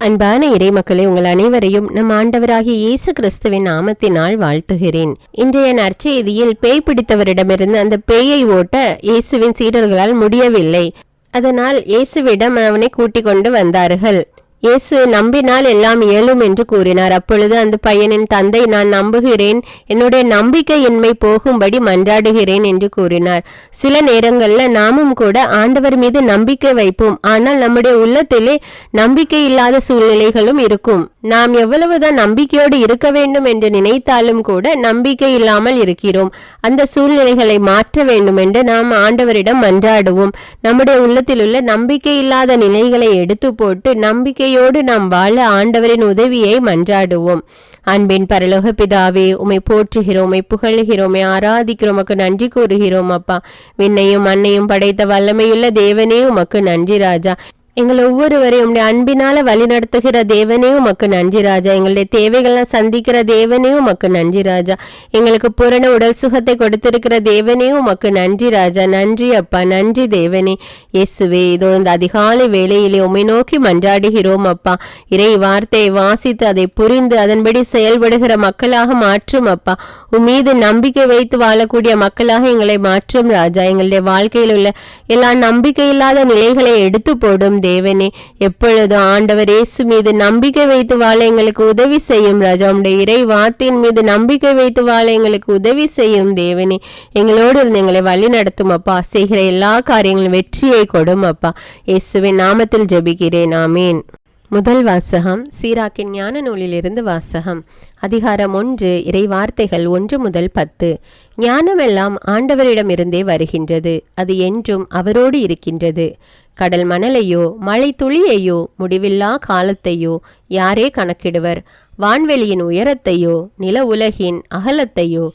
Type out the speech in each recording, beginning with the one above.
அன்பான இறைமக்களே, உங்கள் அனைவரையும் நம் ஆண்டவராகிய இயேசு கிறிஸ்துவின் நாமத்தினால் வாழ்த்துகிறேன். இன்றைய நற்செய்தியில் பேய் பிடித்தவரிடமிருந்து அந்த பேயை ஓட்ட இயேசுவின் சீடர்களால் முடியவில்லை. அதனால் இயேசுவிடம் அவனை கூட்டிக் கொண்டு வந்தார்கள். இயேசு நம்பினால் எல்லாம் இயலும் என்று கூறினார். அப்பொழுது அந்த பையனின் தந்தை, நான் நம்புகிறேன், என்னுடைய நம்பிக்கையின்மை போகும்படி மன்றாடுகிறேன் என்று கூறினார். சில நேரங்கள்ல நாமும் கூட ஆண்டவர் மீது நம்பிக்கை வைப்போம். ஆனால் நம்முடைய உள்ளத்திலே நம்பிக்கை இல்லாத சூழ்நிலைகளும் இருக்கும். நாம் எவ்வளவுதான் நம்பிக்கையோடு இருக்க வேண்டும் என்று நினைத்தாலும் கூட நம்பிக்கை இல்லாமல் இருக்கிறோம். அந்த சூழ்நிலைகளை மாற்ற வேண்டும் என்று நாம் ஆண்டவரிடம் மன்றாடுவோம். நம்முடைய உள்ளத்தில் உள்ள நம்பிக்கை இல்லாத நிலைகளை எடுத்து போட்டு நம்பிக்கை நாம் வாழ ஆண்டவரின் உதவியை மன்றாடுவோம். அன்பின் பரலோக பிதாவே, உம்மை போற்றுகிறோம், உம்மை புகழுகிறோம், உம்மை ஆராதிக்கிறோம், உமக்கு நன்றி கூறுகிறோம். அப்பா, விண்ணையும் மண்ணையும் படைத்த வல்லமையுள்ள தேவனே, உமக்கு நன்றி ராஜா. எங்கள் ஒவ்வொருவரையும் உடைய அன்பினால வழி நடத்துகிற தேவனே, உமக்கு நன்றி ராஜா. எங்களுடைய தேவைகளை சந்திக்கிற தேவனே, உமக்கு நன்றி ராஜா. எங்களுக்கு பூரண உடல் சுகத்தை கொடுத்திருக்கிற தேவனே, உமக்கு நன்றி ராஜா. நன்றி அப்பா, நன்றி தேவனே. இயேசுவே, இதோ இந்த அதிகாலை வேளையிலே உம்மை நோக்கி மன்றாடுகிறோம் அப்பா. இறை வார்த்தையை வாசித்து அதை புரிந்து அதன்படி செயல்படுகிற மக்களாக மாற்றும் அப்பா. மீது நம்பிக்கை வைத்து வாழக்கூடிய மக்களாக எங்களை மாற்றும் ராஜா. எங்களுடைய வாழ்க்கையில் உள்ள எல்லா நம்பிக்கை இல்லாத நிலைகளை எடுத்து போடும் தேவனே. எப்பொழுதும் ஆண்டவர் இயேசு மீது நம்பிக்கை வைத்து வாழ எங்களுக்கு உதவி செய்யும் ராஜா. உம்முடைய இறை வார்த்தையின் மீது நம்பிக்கை வைத்து வாழ எங்களுக்கு உதவி செய்யும் தேவனே. எங்களோடு இருந்து எங்களை வழி நடத்தும் அப்பா. செய்கிற எல்லா காரியங்களும் வெற்றியை கொடும் அப்பா. இயேசுவின் நாமத்தில் ஜெபிக்கிறேன், ஆமீன். முதல் வாசகம் சீராக்கின் ஞான நூலிலிருந்து வாசகம். அதிகாரம் 1, இறை வார்த்தைகள் 1 முதல் 10. ஞானமெல்லாம் ஆண்டவரிடமிருந்தே வருகின்றது, அது என்றும் அவரோடு இருக்கின்றது. கடல் மணலையோ மழை துளியையோ முடிவில்லா காலத்தையோ யாரே கணக்கிடுவர்? வான்வெளியின் உயரத்தையோ நில உலகின் அகலத்தையோ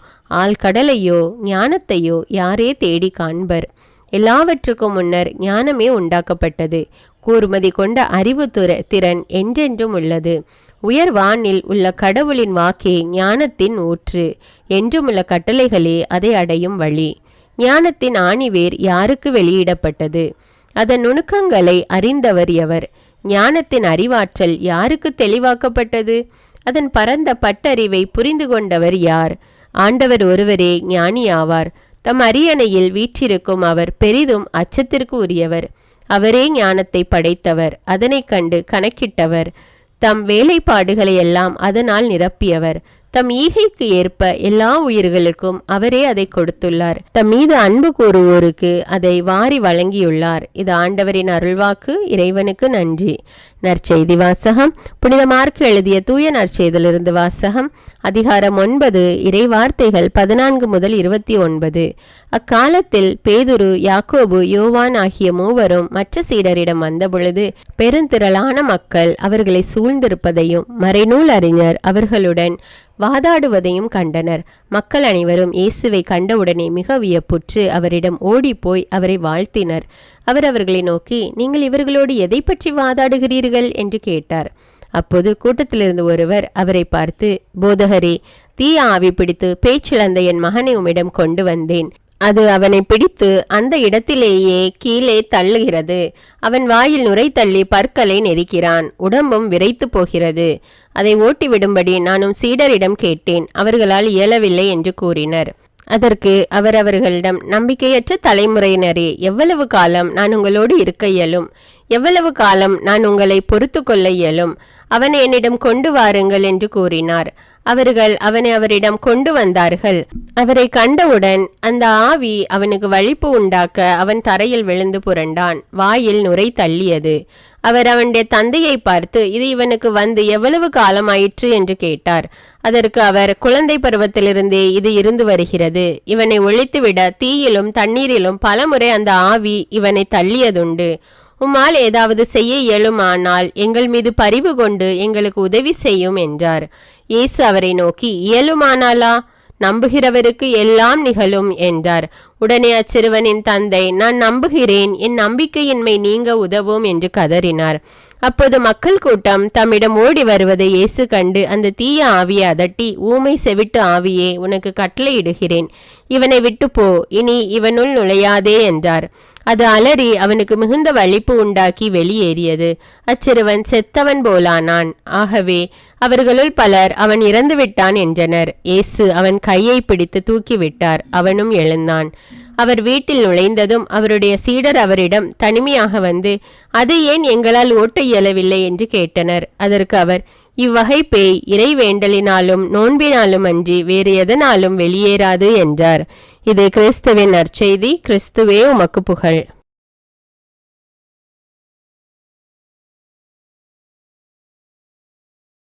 ஆழ்கடலையோ ஞானத்தையோ யாரே தேடி காண்பர்? எல்லாவற்றுக்கும் முன்னர் ஞானமே உண்டாக்கப்பட்டது. கூர்மதி கொண்ட அறிவு திறன் என்றென்றும் உள்ளது. உயர் வானில் உள்ள கடவுளின் வாக்கே ஞானத்தின் ஊற்று. என்றுமுள்ள கட்டளைகளே அதை அடையும் வழி. ஞானத்தின் ஆணிவேர் யாருக்கு வெளியிடப்பட்டது? அதன் நுணுக்கங்களை அறிந்தவர் எவர்? ஞானத்தின் அறிவாற்றல் யாருக்கு தெளிவாக்கப்பட்டது? அதன் பரந்த பட்டறிவை புரிந்து கொண்டவர் யார்? ஆண்டவர் ஒருவரே ஞானியாவார். தம் அரியணையில் வீற்றிருக்கும் அவர் பெரிதும் அச்சத்திற்கு உரியவர். அவரே ஞானத்தை படைத்தவர், அதனை கண்டு கணக்கிட்டவர். தம் வேலைப்பாடுகளை எல்லாம் அதனால் நிரப்பியவர். தம் ஈகைக்கு ஏற்ப எல்லா உயிர்களுக்கும் அவரே அதை கொடுத்துள்ளார். தம் மீது அன்பு கூறுவோருக்கு அதை வாரி வழங்கியுள்ளார். இது ஆண்டவரின் அருள்வாக்கு. இறைவனுக்கு நன்றி. நற்செய்தி வாசகம். புனித மார்க்கு எழுதிய தூய நற்செய்தியிலிருந்து வாசகம். அதிகாரம் 9, இறை வார்த்தைகள் 14 முதல் 29. அக்காலத்தில் பேதுரு, யாக்கோபு, யோவான் ஆகிய மூவரும் மற்ற சீடரிடம் வந்தபொழுது பெருந்திரளான மக்கள் அவர்களை சூழ்ந்திருப்பதையும் மறைநூல் அறிஞர் அவர்களுடன் வாதாடுவதையும் கண்டனர். மக்கள் அனைவரும் இயேசுவை கண்டவுடனே மிக வியப்புற்று அவரிடம் ஓடிப்போய் அவரை வாழ்த்தினர். அவர் அவர்களை நோக்கி, நீங்கள் இவர்களோடு எதை பற்றி வாதாடுகிறீர்கள் என்று கேட்டார். அப்போது கூட்டத்திலிருந்து ஒருவர் அவரை பார்த்து, போதகரே, தீய ஆவி பிடித்து பேச்சிழந்த என் மகனை உம்மிடம் கொண்டு வந்தேன். அது அவனை பிடித்து அந்த இடத்திலேயே கீழே தள்ளுகிறது. அவன் வாயில் நுரை தள்ளி பற்களை நெரிக்கிறான். உடம்பும் விரைத்து போகிறது. அதை ஓட்டிவிடும்படி நானும் சீடரிடம் கேட்டேன், அவர்களால் இயலவில்லை என்று கூறினர். அதற்கு அவர் அவர்களிடம், நம்பிக்கையற்ற தலைமுறையினரே, எவ்வளவு காலம் நான் உங்களோடு இருக்க இயலும்? எவ்வளவு காலம் நான் உங்களை பொறுத்து கொள்ள இயலும்? அவனை என்னிடம் கொண்டு வாருங்கள் என்று கூறினார். அவர்கள் அவனை அவரிடம் கொண்டு வந்தார்கள். அவரை கண்டவுடன் அந்த ஆவி அவனுக்கு வலிப்பு உண்டாக்க அவன் தரையில் விழுந்து புரண்டான். வாயில் நுரை தள்ளியது. அவர் அவனுடைய தந்தையை பார்த்து, இது இவனுக்கு வந்து எவ்வளவு காலம் ஆயிற்று என்று கேட்டார். அதற்கு அவர், குழந்தை பருவத்திலிருந்தே இது இருந்து வருகிறது. இவனை ஒழித்துவிட தீயிலும் தண்ணீரிலும் பலமுறை அந்த ஆவி இவனை தள்ளியதுண்டு. உம்மால் ஏதாவது செய்ய இயலுமானால் எங்கள் மீது பரிவு கொண்டு எங்களுக்கு உதவி செய்யும் என்றார். இயேசு அவரை நோக்கி, இயலுமானாலா? நம்புகிறவருக்கு எல்லாம் நிகழும் என்றார். உடனே அச்சிறுவனின் தந்தை, நான் நம்புகிறேன், என் நம்பிக்கையின்மை நீங்க உதவும் என்று கதறினார். அப்போது மக்கள் கூட்டம் தம்மிடம் ஓடி வருவதை இயேசு கண்டு அந்த தீய ஆவியை அதட்டி, ஊமை செவிட்டு ஆவியே, உனக்கு கட்டளையிடுகிறேன், இவனை விட்டு போ, இனி இவனுள் நுழையாதே என்றார். அது அலறி அவனுக்கு மிகுந்த வலிப்பு உண்டாக்கி வெளியேறியது. அச்சிறுவன் செத்தவன் போலானான். ஆகவே அவர்களுள் பலர் அவன் இறந்து விட்டான் என்றனர். இயேசு அவன் கையை பிடித்து தூக்கிவிட்டார். அவனும் எழுந்தான். அவர் வீட்டில் நுழைந்ததும் அவருடைய சீடர் அவரிடம் தனிமையாக வந்து, அது ஏன் எங்களால் ஓட்ட இயலவில்லை என்று கேட்டனர். அதற்கு அவர், இவ்வகை பேய் இறை வேண்டலினாலும் நோன்பினாலும் அன்றி வேறு எதனாலும் வெளியேறாது என்றார். இது கிறிஸ்துவின் நற்செய்தி. கிறிஸ்துவே உமக்கு புகழ்.